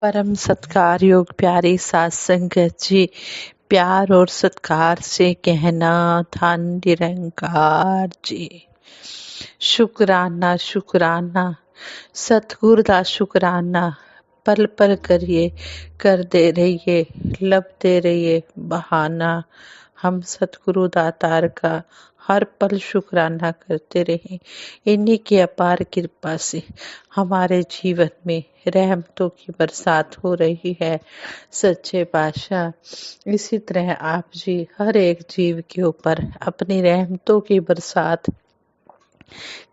परम सत्कार योग प्यारी सात संगत जी, प्यार और सत्कार से कहना धन निरंकार जी। शुक्राना शुक्राना सतगुर दा शुक्राना, पल पल करिए करते रहिए, लभते रहिए बहाना। हम सतगुरु दातार का हर पल शुक्राना करते रहें। इन्हीं की अपार कृपा से हमारे जीवन में रहमतों की बरसात हो रही है। सच्चे पातशाह इसी तरह आप जी हर एक जीव के ऊपर अपनी रहमतों की बरसात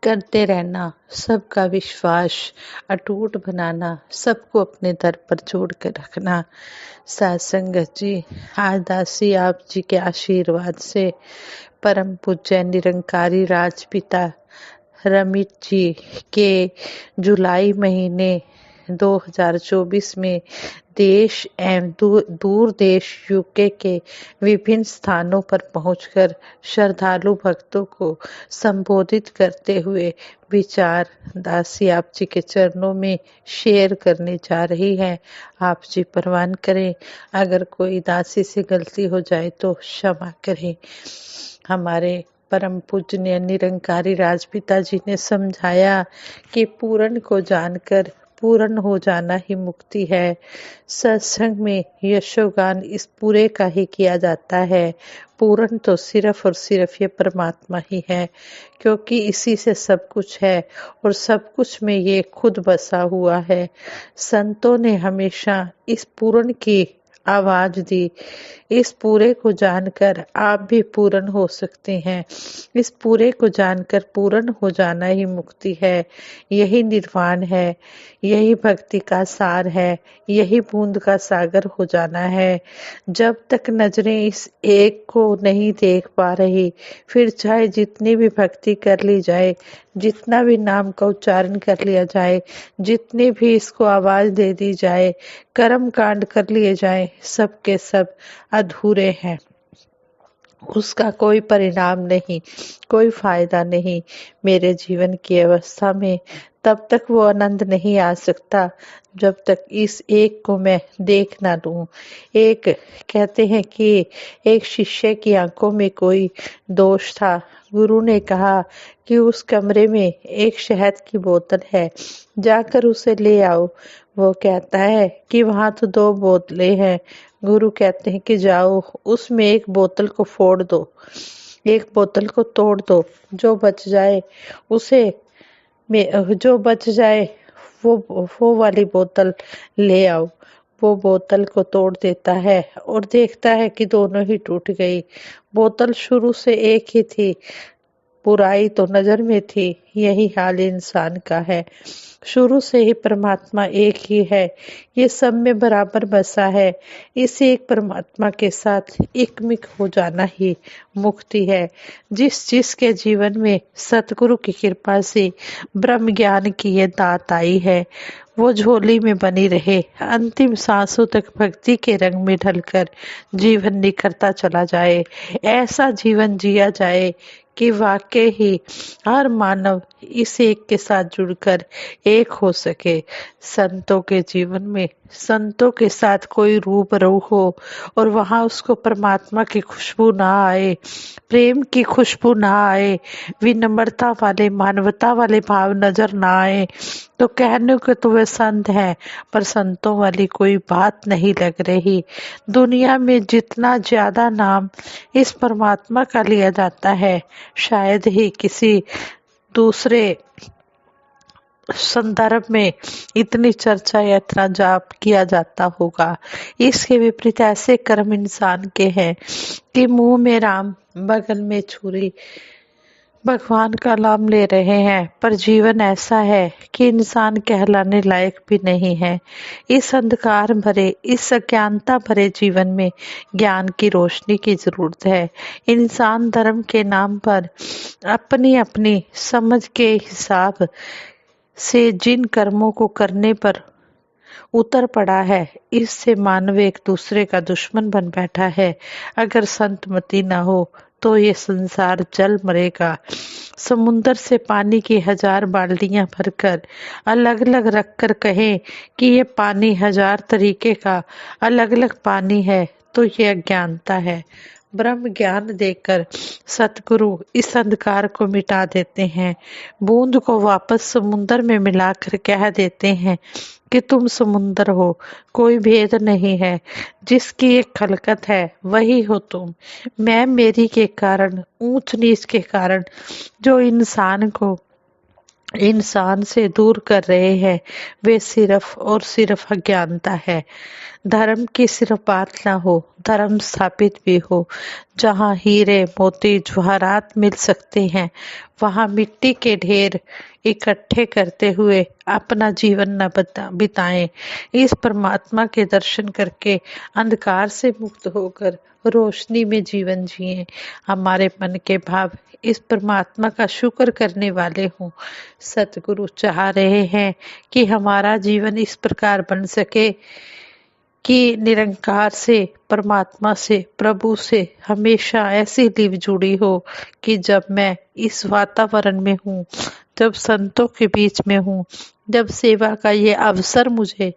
करते रहना, सबका विश्वास अटूट बनाना, सबको अपने दर पर जोड़ कर रखना। सात संगत जी, आज दासी आप जी के आशीर्वाद से परम पूज्य निरंकारी राजपिता रमित जी के जुलाई महीने 2024 में देश एवं दूर देश यूके के विभिन्न स्थानों पर पहुंचकर श्रद्धालु भक्तों को संबोधित करते हुए विचार दासी आप जी के चरणों में शेयर करने जा रही है। आप जी परवान करें, अगर कोई दासी से गलती हो जाए तो क्षमा करें। हमारे परम पूजनीय निरंकारी राजपिता जी ने समझाया कि पूर्ण को जानकर पूर्ण हो जाना ही मुक्ति है। सत्संग में यशोगान इस पूरे का ही किया जाता है। पूर्ण तो सिर्फ और सिर्फ ये परमात्मा ही है, क्योंकि इसी से सब कुछ है और सब कुछ में ये खुद बसा हुआ है। संतों ने हमेशा इस पूर्ण की आवाज दी। इस पूरे को जानकर आप भी पूर्ण हो सकते हैं। इस पूरे को जानकर पूर्ण हो जाना ही मुक्ति है, यही निर्वाण है, यही भक्ति का सार है, यही बूंद का सागर हो जाना है। जब तक नजरें इस एक को नहीं देख पा रही, फिर चाहे जितनी भी भक्ति कर ली जाए, जितना भी नाम का उच्चारण कर लिया जाए, जितनी भी इसको आवाज दे दी जाए, कर्म कांड कर लिए जाए, सब के सब अधूरे हैं। उसका कोई परिणाम नहीं, कोई फायदा नहीं। मेरे जीवन की अवस्था में तब तक वो आनंद नहीं आ सकता जब तक इस एक को मैं देख ना लूं। एक कहते हैं कि एक शिष्य की आंखों में कोई दोष था। गुरु ने कहा कि उस कमरे में एक शहद की बोतल है, जाकर उसे ले आओ। वो कहता है कि वहां तो 2 बोतलें हैं। गुरु कहते हैं कि जाओ उसमें एक बोतल को फोड़ दो, एक बोतल को तोड़ दो, जो बच जाए उसे जो बच जाए वो वाली बोतल ले आओ। वो बोतल को तोड़ देता है और देखता है कि दोनों ही टूट गई। बोतल शुरू से एक ही थी, बुराई तो नजर में थी। यही हाल इंसान का है। शुरू से ही परमात्मा एक ही है, ये सब में बराबर बसा है। इस एक परमात्मा के साथ एकमिक हो जाना ही मुक्ति है। जिसके जीवन में सतगुरु की कृपा से ब्रह्म ज्ञान की ये दात आई है, वो झोली में बनी रहे, अंतिम सांसों तक भक्ति के रंग में ढलकर जीवन निखरता चला जाए। ऐसा जीवन जिया जाए कि वाकई ही हर मानव इस एक के साथ जुड़कर एक हो सके। संतों के जीवन में संतों के साथ कोई रूबरू हो और वहां उसको परमात्मा की खुशबू ना आए, प्रेम की खुशबू ना आए, विनम्रता वाले मानवता वाले भाव नजर ना आए, तो कहने को तो वे संत हैं, पर संतों वाली कोई बात नहीं लग रही। दुनिया में जितना ज्यादा नाम इस परमात्मा का लिया जाता है, शायद ही किसी दूसरे संदर्भ में इतनी चर्चा या इतना जाप किया जाता होगा। इसके विपरीत ऐसे कर्म इंसान के हैं कि मुंह में राम बगल में छुरी, भगवान का नाम ले रहे हैं, पर जीवन ऐसा है कि इंसान कहलाने लायक भी नहीं है। इस अंधकार भरे, इस अज्ञानता भरे जीवन में ज्ञान की रोशनी की जरूरत है। इंसान धर्म के नाम पर अपनी अपनी समझ के हिसाब से जिन कर्मों को करने पर उतर पड़ा है, इससे मानव एक दूसरे का दुश्मन बन बैठा है। अगर संतमति न हो तो ये संसार जल मरेगा। समुंदर से पानी की 1000 बाल्टियां भरकर अलग अलग रखकर कहें कि ये पानी 1000 तरीके का अलग अलग पानी है, तो ये अज्ञानता है। ब्रह्म ज्ञान देकर सतगुरु इस अंधकार को मिटा देते हैं। बूंद को वापस समुंदर में मिलाकर कह देते हैं कि तुम समुंदर हो, कोई भेद नहीं है। जिसकी एक खलकत है वही हो तुम। मैं मेरी के कारण, ऊंच नीच के कारण जो इंसान को इंसान से दूर कर रहे हैं, वे सिर्फ और सिर्फ अज्ञानता है। धर्म की सिर्फ बात ना हो, धर्म स्थापित भी हो। जहाँ हीरे मोती जवाहरात मिल सकते हैं, वहाँ मिट्टी के ढेर इकट्ठे करते हुए अपना जीवन न बिताएं। इस परमात्मा के दर्शन करके अंधकार से मुक्त होकर रोशनी में जीवन जिए। हमारे मन के भाव इस परमात्मा का शुक्र करने वाले हों। सतगुरु चाह रहे हैं कि हमारा जीवन इस प्रकार बन सके कि निरंकार से, परमात्मा से, प्रभु से हमेशा ऐसी लिव जुड़ी हो कि जब मैं इस वातावरण में हूँ, जब संतों के बीच में हूँ, जब सेवा का ये अवसर मुझे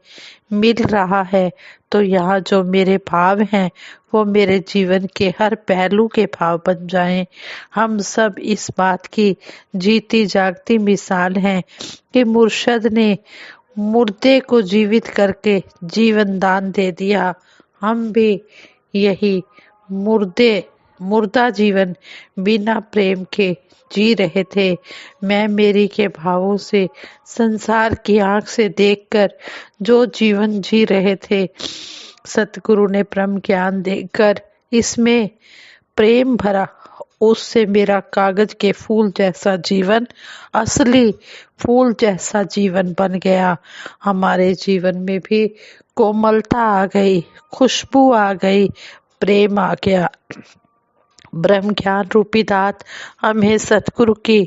मिल रहा है, तो यहाँ जो मेरे भाव हैं वो मेरे जीवन के हर पहलू के भाव बन जाएं। हम सब इस बात की जीती जागती मिसाल हैं कि मुर्शद ने मुर्दे को जीवित करके जीवन दान दे दिया। हम भी यही मुर्दा जीवन बिना प्रेम के जी रहे थे। मैं मेरी के भावों से, संसार की आंख से देखकर जो जीवन जी रहे थे, सतगुरु ने ब्रह्म ज्ञान देकर इसमें प्रेम भरा। उससे मेरा कागज के फूल जैसा जीवन असली फूल जैसा जीवन बन गया। हमारे जीवन में भी कोमलता आ गई, खुशबू आ गई, प्रेम आ गया। ब्रह्म ज्ञान रूपी दात हमें सतगुरु की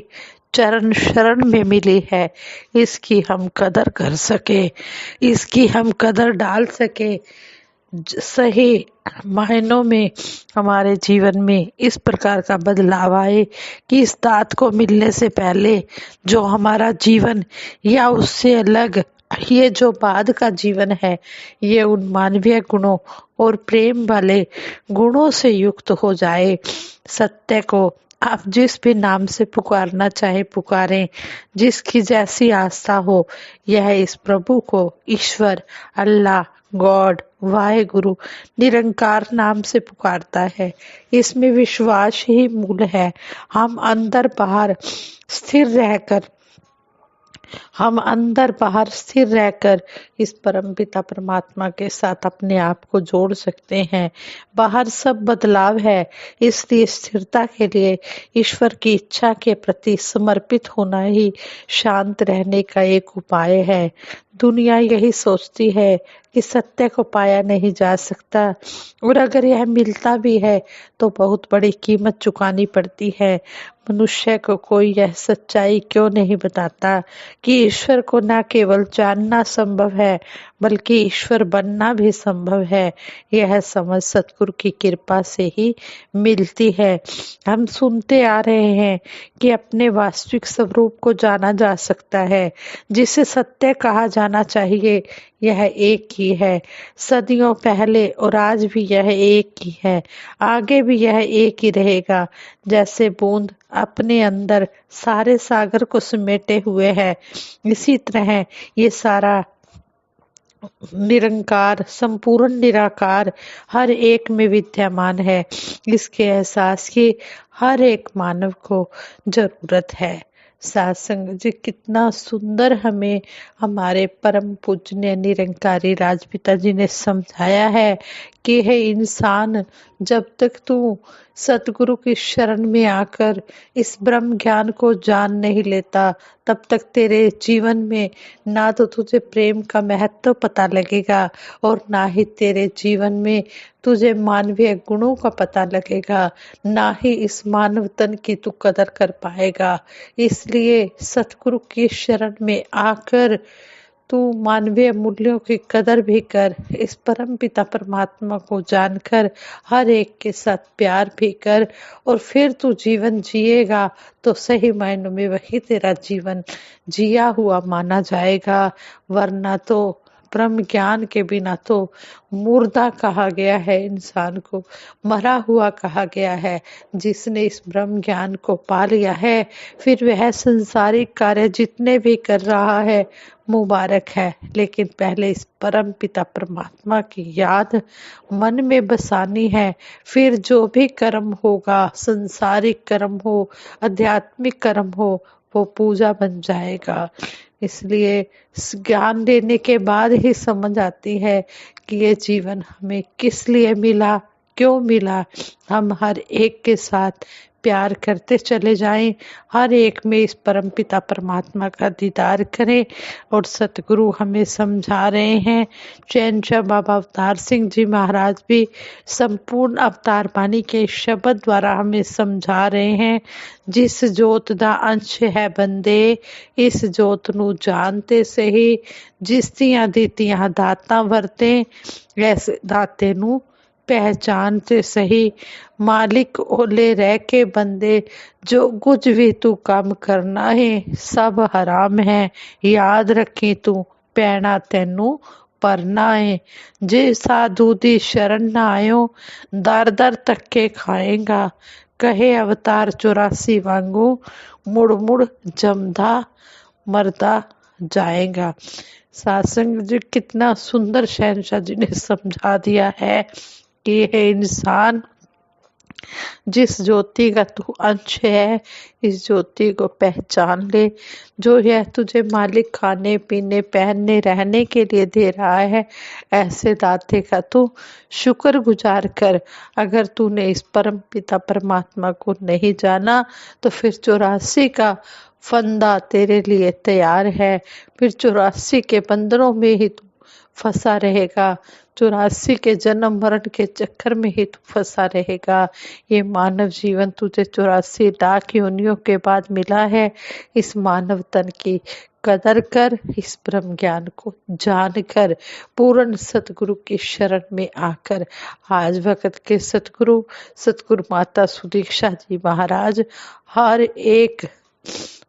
चरण शरण में मिली है। इसकी हम कदर कर सके, इसकी हम कदर डाल सके, सही मायनों में हमारे जीवन में इस प्रकार का बदलाव आए कि इस दात को मिलने से पहले जो हमारा जीवन या उससे अलग ये जो बाद का जीवन है, ये उन मानवीय गुणों और प्रेम वाले गुणों से युक्त हो जाए। सत्य को आप जिस भी नाम से पुकारना चाहे पुकारें, जिसकी जैसी आस्था हो, यह इस प्रभु को ईश्वर, अल्लाह, गॉड, वाहेगुरु, निरंकार नाम से पुकारता है। इसमें विश्वास ही मूल है। हम अंदर बाहर स्थिर रहकर इस परम पिता परमात्मा के साथ अपने आप को जोड़ सकते हैं। बाहर सब बदलाव है, इसलिए स्थिरता के लिए ईश्वर की इच्छा के प्रति समर्पित होना ही शांत रहने का एक उपाय है। दुनिया यही सोचती है कि सत्य को पाया नहीं जा सकता, और अगर यह मिलता भी है तो बहुत बड़ी कीमत चुकानी पड़ती है। मनुष्य को कोई यह सच्चाई क्यों नहीं बताता कि ईश्वर को न केवल जानना संभव है, बल्कि ईश्वर बनना भी संभव है। यह समझ सतगुरु की कृपा से ही मिलती है। हम सुनते आ रहे हैं कि अपने वास्तविक स्वरूप को जाना जा सकता है। जिसे सत्य कहा जाना चाहिए, यह एक ही है। सदियों पहले और आज भी यह एक ही है, आगे भी यह एक ही रहेगा। जैसे बूंद अपने अंदर सारे सागर को समेटे हुए है, इसी तरह ये सारा निरंकार, संपूर्ण निराकार हर एक में विद्यमान है। इसके एहसास की हर एक मानव को जरूरत है। सत्संग जी कितना सुंदर हमें हमारे परम पूजनीय निरंकारी राजपिता जी ने समझाया है कि हे इंसान, जब तक तू सतगुरु की शरण में आकर इस ब्रह्म ज्ञान को जान नहीं लेता, तब तक तेरे जीवन में ना तो तुझे प्रेम का महत्व पता लगेगा, और ना ही तेरे जीवन में तुझे मानवीय गुणों का पता लगेगा, ना ही इस मानव तन की तू कदर कर पाएगा। इसलिए सतगुरु की शरण में आकर तू मानवीय मूल्यों की कदर भी कर, इस परम पिता परमात्मा को जानकर हर एक के साथ प्यार भी कर, और फिर तू जीवन जिएगा तो सही मायनों में वही तेरा जीवन जिया हुआ माना जाएगा। वरना तो ब्रह्म ज्ञान के बिना तो मुर्दा कहा गया है, इंसान को मरा हुआ कहा गया है। जिसने इस ब्रह्म ज्ञान को पा लिया है, फिर वह संसारिक कार्य जितने भी कर रहा है मुबारक है, लेकिन पहले इस परम पिता परमात्मा की याद मन में बसानी है। फिर जो भी कर्म होगा, संसारिक कर्म हो, आध्यात्मिक कर्म हो, वो पूजा बन जाएगा। इसलिए ज्ञान देने के बाद ही समझ आती है कि ये जीवन हमें किस लिए मिला, क्यों मिला। हम हर एक के साथ प्यार करते चले जाएं, हर एक में इस परमपिता परमात्मा का दीदार करें। और सतगुरु हमें समझा रहे हैं, शहंशाह बाबा अवतार सिंह जी महाराज भी संपूर्ण अवतार बानी के शब्द द्वारा हमें समझा रहे हैं, जिस जोत दा अंश है बंदे, इस जोत नू जानते सही, जिस दियां दित्तियां दातां वरते, ऐसे दाते नू पहचान ते सही। मालिक ओले रह के बंदे, जो कुछ भी तू काम करना है सब हराम है, याद रखी तू पैना तैनू परना है। जे साधु दी शरण ना आयो, दर दर धक्के खाएगा, कहे अवतार 84 वांगू, मुड़ मुड़ जमदा मरदा जाएगा। सत्संग जी कितना सुंदर शहंशाह जी ने समझा दिया है कि ये इंसान, जिस ज्योति का तू अंश है, इस ज्योति को पहचान ले। जो है तुझे मालिक खाने पीने पहनने रहने के लिए दे रहा है, ऐसे दाते का तू शुक्र गुजार कर। अगर तूने इस परम पिता परमात्मा को नहीं जाना तो फिर 84 का फंदा तेरे लिए तैयार है, फिर 84 के बंदरों में ही तू फंसा रहेगा, 84 के जन्म मरण के चक्कर में ही तू फंसा रहेगा। ये मानव जीवन तुझे 84 लाख योनियों के बाद मिला है। इस मानव तन की कदर कर, इस ब्रह्म ज्ञान को जान कर, पूर्ण सतगुरु की शरण में आकर। आज वक्त के सतगुरु सतगुरु माता सुदीक्षा जी महाराज हर एक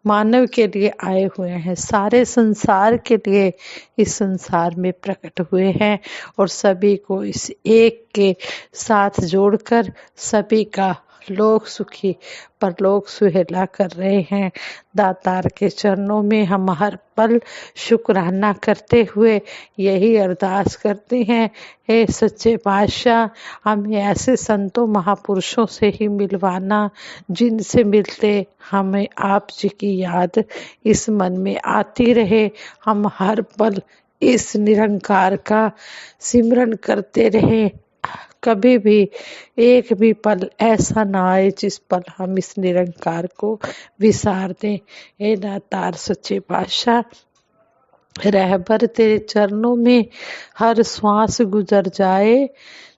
मानव के लिए आए हुए हैं, सारे संसार के लिए इस संसार में प्रकट हुए हैं, और सभी को इस एक के साथ जोड़कर सभी का लोक सुखी परलोक सुहेला कर रहे हैं। दातार के चरणों में हम हर पल शुक्राना करते हुए यही अरदास करते हैं, हे सच्चे पातशाह, हमें ऐसे संतों महापुरुषों से ही मिलवाना, जिनसे मिलते हमें आप जी की याद इस मन में आती रहे। हम हर पल इस निरंकार का सिमरन करते रहे, कभी भी एक भी पल ऐसा ना आए जिस पल हम इस निरंकार को विसार दें। हे दातार सच्चे पातशाह, रहबर तेरे चरणों में हर श्वास गुजर जाए,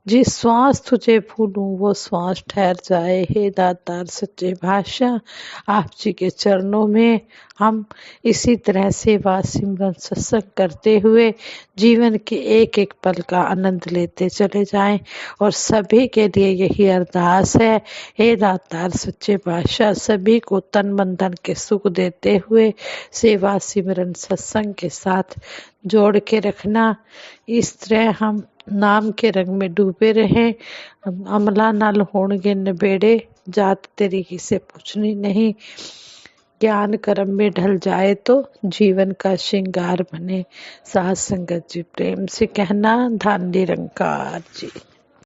जिस श्वास तुझे भूलूं वो श्वास ठहर जाए। हे दातार सच्चे पातशाह, आप जी के चरणों में हम इसी तरह सेवा सिमरन सत्संग करते हुए जीवन के एक एक पल का आनंद लेते चले जाएं, और सभी के लिए यही अरदास है, हे दातार सच्चे पातशाह, सभी को तन मन धन के सुख देते हुए सेवा सिमरन सत्संग के साथ जोड़ के रखना। इस तरह हम नाम के रंग में डूबे रहें। अमला नाल होणगे नबेड़े, जात तेरी किसे पूछनी नहीं। ज्ञान कर्म में ढल जाए तो जीवन का श्रृंगार बने। साथ संगत जी प्रेम से कहना, धन निरंकार जी।